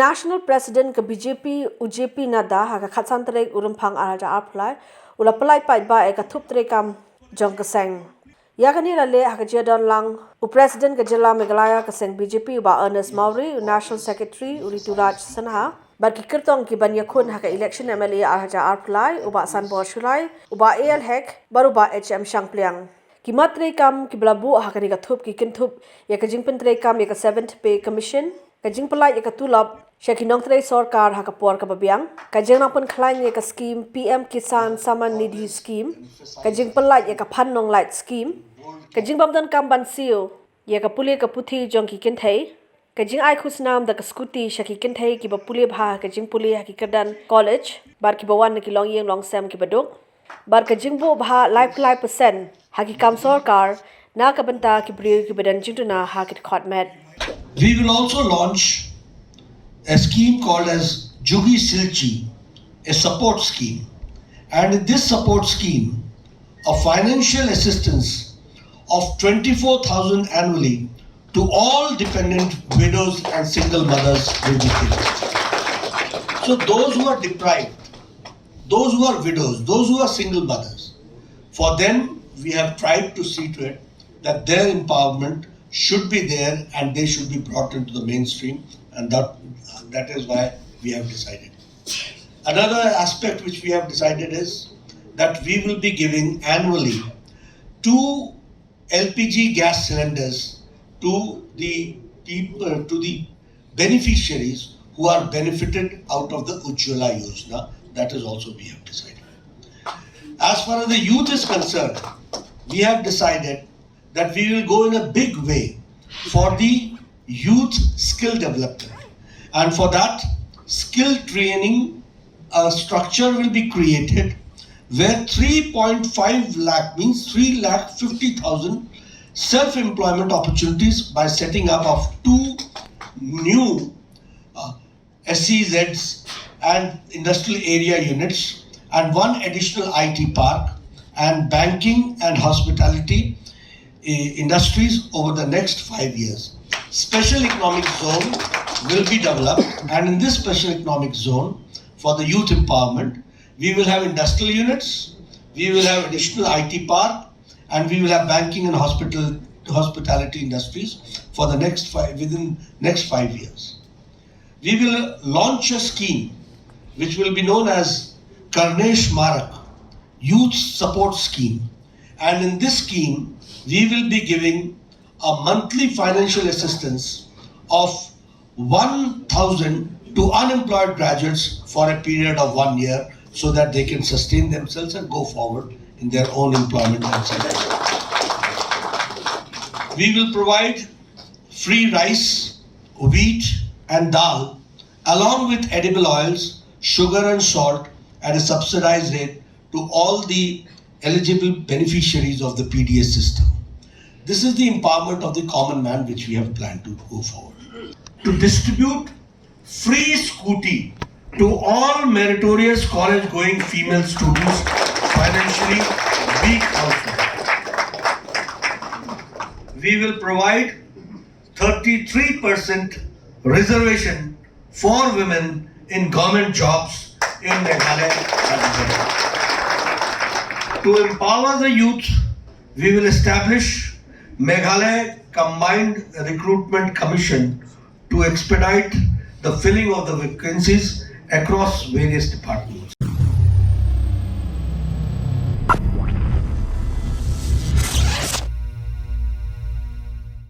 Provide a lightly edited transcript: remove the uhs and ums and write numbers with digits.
national president ke BJP UJP nada ha ka khatsan tere urumphang araja arphlai ula palai pai ba e ka thup tere kam jong ka seng ya ka ni la le ha ka jadon lang u president ke jila Meghalaya ka seng BJP ba Ernest Mauri national secretary Urituraj Sinha bar ki kirtong ki ban yakhun ha ka election MLA araja arphlai uba san bo shulai uba AL hek baru ba HM shangpliang ki matre kam ki blabu ha ka ni ka thup ki kin thup ya ka jingpen tere kam ya ka 7th pay commission kajing Pyllait ya katulab Shakinong Tray Sorkar ha kapor ka babiang kajing nang pun khlain ya ka scheme PM Kisan Saman Nidhi scheme kajing Pyllait ya ka Phanong Light scheme kajing bamdan kam bansio ya ka puli ka puthi jong ki kinthai kajing ai khusnam da ka scooty shaki kinthai ki ba puli bha kajing puli ha ki kadan college bar ki bawan ki long yeng long sam ki baduk bar kajing bo bha life percent ha ki kam Sorkar na ka Bynta ki briu ki badan jintuna ha ki khotmet. We will also launch a scheme called as Jugi Silchi, a support scheme. And in this support scheme, a financial assistance of 24,000 annually to all dependent widows and single mothers will be given. So those who are deprived, those who are widows, those who are single mothers, for them we have tried to see to it that their empowerment should be there and they should be brought into the mainstream, and that is why we have decided. Another aspect which we have decided is that we will be giving annually 2 LPG gas cylinders to the people, to the beneficiaries who are benefited out of the Ujjwala Yojana. That is also we have decided. As far as the youth is concerned, we have decided that we will go in a big way for the youth skill development, and for that skill training structure will be created where 3.5 lakh means 3,50,000 self-employment opportunities by setting up of 2 new SEZs and industrial area units and 1 additional IT park and banking and hospitality industries over the next 5 years. Special economic zone will be developed, and in this special economic zone for the youth empowerment, we will have industrial units, we will have additional IT park, and we will have banking and hospitality industries for the within next 5 years. We will launch a scheme which will be known as Karnesh Marak Youth Support Scheme, and in this scheme we will be giving a monthly financial assistance of 1,000 to unemployed graduates for a period of 1 year so that they can sustain themselves and go forward in their own employment and salary. We will provide free rice, wheat and dal along with edible oils, sugar and salt at a subsidized rate to all the eligible beneficiaries of the PDS system. This is the empowerment of the common man which we have planned to go forward. To distribute free scooty to all meritorious college-going female students financially weak households. We will provide 33% reservation for women in government jobs in Meghalaya. To empower the youth, we will establish Meghalaya Combined Recruitment Commission to expedite the filling of the vacancies across various departments.